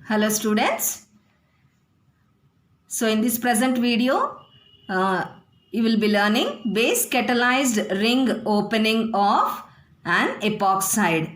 Hello students. So in this present video, you will be learning base catalyzed ring opening of an epoxide.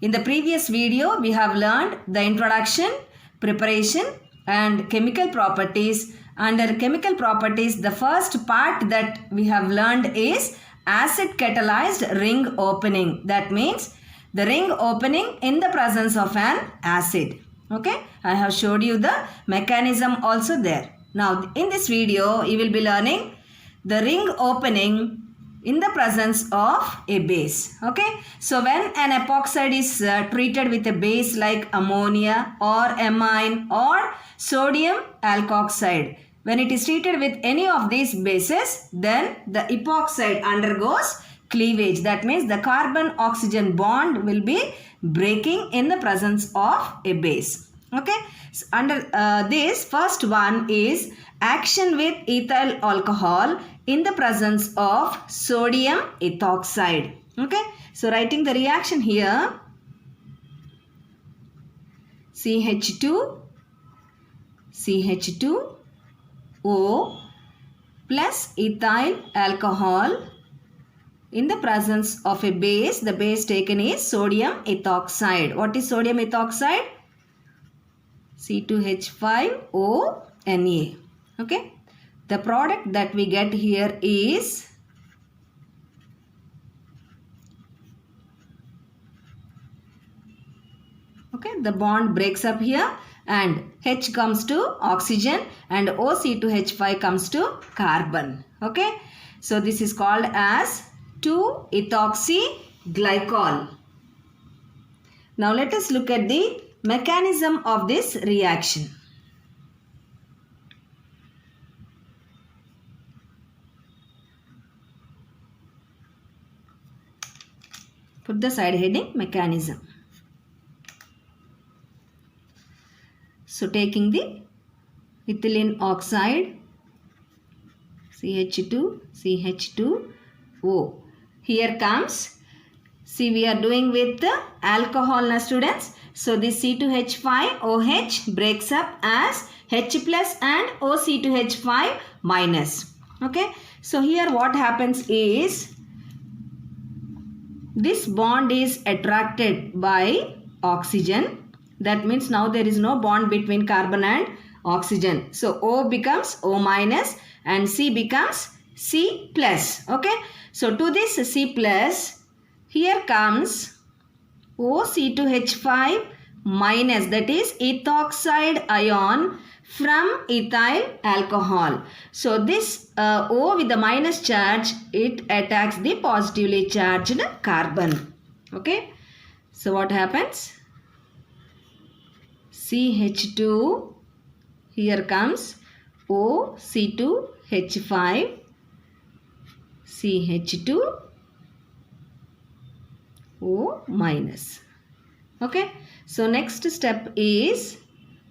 In the previous video, we have learned the introduction, preparation and chemical properties. Under chemical properties, the first part that we have learned is acid catalyzed ring opening. That means the ring opening in the presence of an acid. Okay, I have showed you the mechanism also there. Now in this video you will be learning the ring opening in the presence of a base. Okay, so when an epoxide is treated with a base like ammonia or amine or sodium alkoxide, when it is treated with any of these bases, then the epoxide undergoes cleavage. That means the carbon oxygen bond will be breaking in the presence of a base. Okay, so under this first one is action with ethyl alcohol in the presence of sodium ethoxide. Okay, so writing the reaction here, CH2 O plus ethyl alcohol in the presence of a base. The base taken is sodium ethoxide. What is sodium ethoxide? C2H5ONa. Okay. The product that we get here is the bond breaks up here and H comes to oxygen and OC2H5 comes to carbon. Okay. So this is called as 2-ethoxyglycol. Now let us look at the mechanism of this reaction. Put the side heading mechanism. So taking the ethylene oxide CH2O. Here comes, see we are doing with the alcohol now students. So this C2H5OH breaks up as H plus and OC2H5 minus. Okay. So here what happens is this bond is attracted by oxygen. That means now there is no bond between carbon and oxygen. So O becomes O minus and C becomes C plus. Okay. So to this C plus, here comes OC2H5 minus, that is ethoxide ion from ethyl alcohol. So this O with the minus charge, it attacks the positively charged carbon. Okay. So what happens? CH2, here comes OC2H5, CH2O minus. Okay. So next step is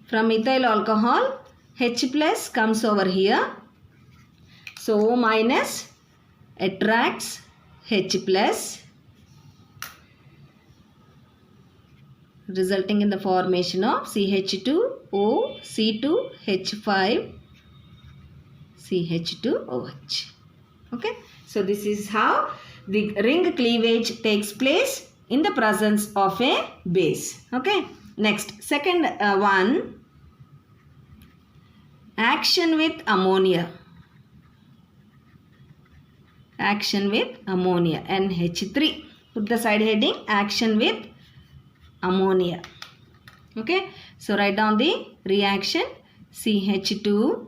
from ethyl alcohol, H plus comes over here. So O minus attracts H plus, resulting in the formation of CH2O, C2H5, CH2OH. Okay. So this is how the ring cleavage takes place in the presence of a base. Okay. Next, second one, action with ammonia. Action with ammonia, NH3. Put the side heading, action with ammonia. Okay. So write down the reaction, CH2O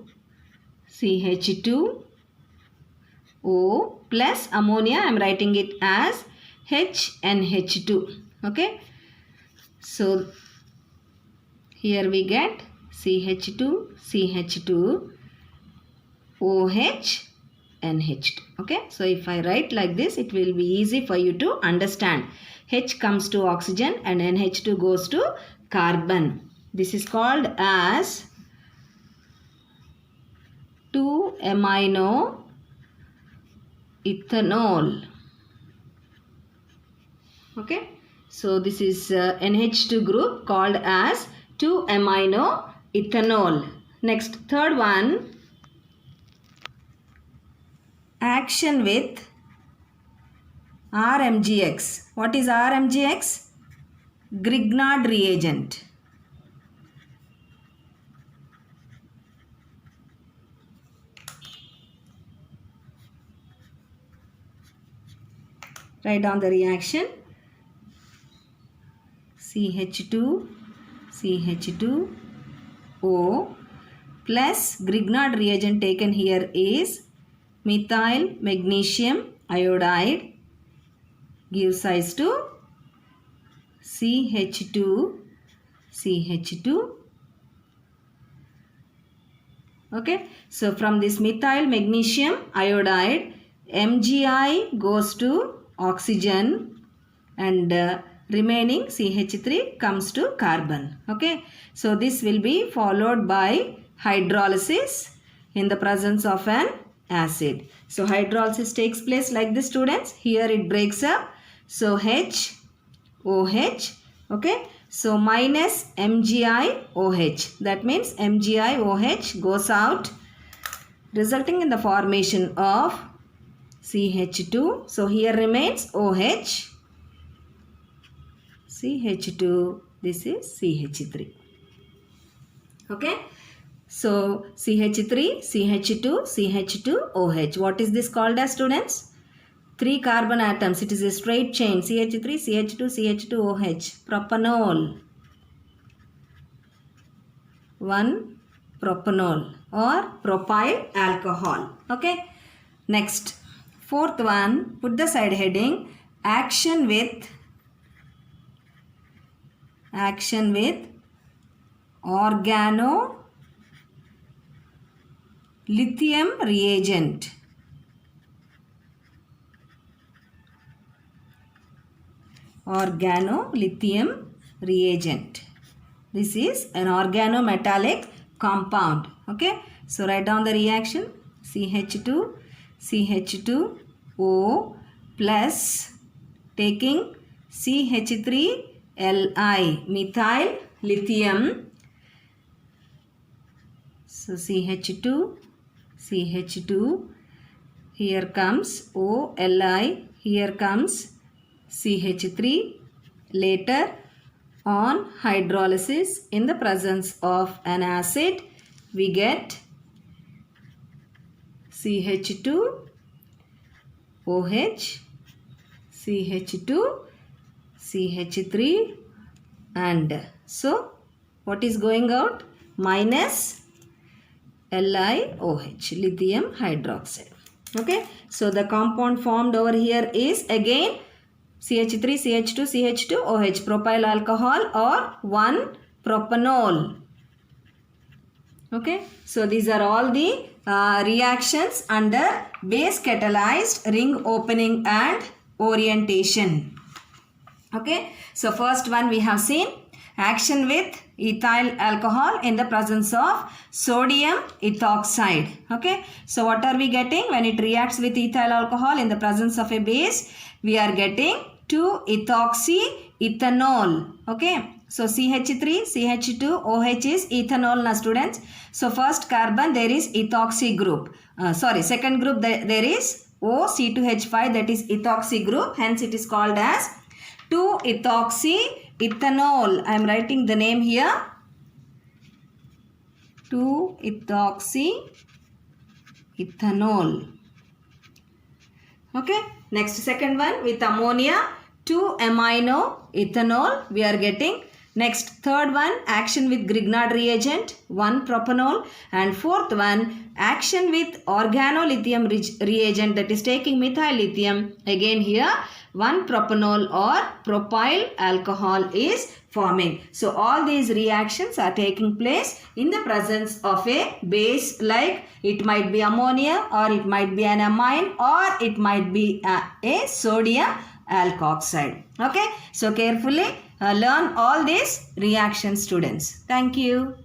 plus ammonia. I am writing it as HNH2. Okay. So here we get CH2, OH, NH2. Okay. So if I write like this, it will be easy for you to understand. H comes to oxygen and NH2 goes to carbon. This is called as 2-amino ethanol. Okay. So this is NH2 group called as 2-amino-ethanol. Next, third one, action with RMGX. What is RMGX? Grignard reagent. Write down the reaction. CH2, CH2O plus Grignard reagent taken here is methyl magnesium iodide gives rise to CH2, CH2. Okay, so from this methyl magnesium iodide, MgI goes to oxygen and remaining CH3 comes to carbon. Okay, so this will be followed by hydrolysis in the presence of an acid. So hydrolysis takes place like this, students. Here it breaks up. So H, OH. Okay, so minus MgIOH. That means MgIOH goes out, resulting in the formation of CH2. So here remains OH, CH2, this is CH3. Okay, so CH3, CH2, CH2, OH. What is this called as, students? 3 carbon atoms. It is a straight chain. CH3, CH2, CH2, OH. Propanol. 1-propanol or propyl alcohol. Okay. Next, fourth one, put the side heading, action with organolithium reagent. Organolithium reagent. This is an organometallic compound. Okay, so write down the reaction. CH2, CH2O plus taking CH3Li, methyl lithium. So CH2, CH2, here comes OLi, here comes CH3. Later on hydrolysis in the presence of an acid, we get CH2, OH, CH2, CH3, and so what is going out? Minus LiOH, lithium hydroxide. Okay, so the compound formed over here is again CH3, CH2, CH2, OH, propyl alcohol or 1-propanol. Okay, so these are all the reactions under base catalyzed ring opening and orientation. Okay, so first one we have seen action with ethyl alcohol in the presence of sodium ethoxide. Okay, so what are we getting when it reacts with ethyl alcohol in the presence of a base? We are getting 2-ethoxyethanol. Okay, so CH3, CH2, OH is ethanol na, students. So first carbon there is ethoxy group. Second group there is OC2H5, that is ethoxy group. Hence it is called as 2-ethoxyethanol. I am writing the name here. 2-ethoxyethanol. Okay. Next, second one with ammonia, 2-amino-ethanol we are getting. Next, third one, action with Grignard reagent, 1-propanol. And fourth one, action with organolithium reagent, that is taking methyl lithium. Again here, 1-propanol or propyl alcohol is forming. So all these reactions are taking place in the presence of a base, like it might be ammonia or it might be an amine or it might be a sodium alkoxide. Okay, so carefully learn all these reactions, students. Thank you.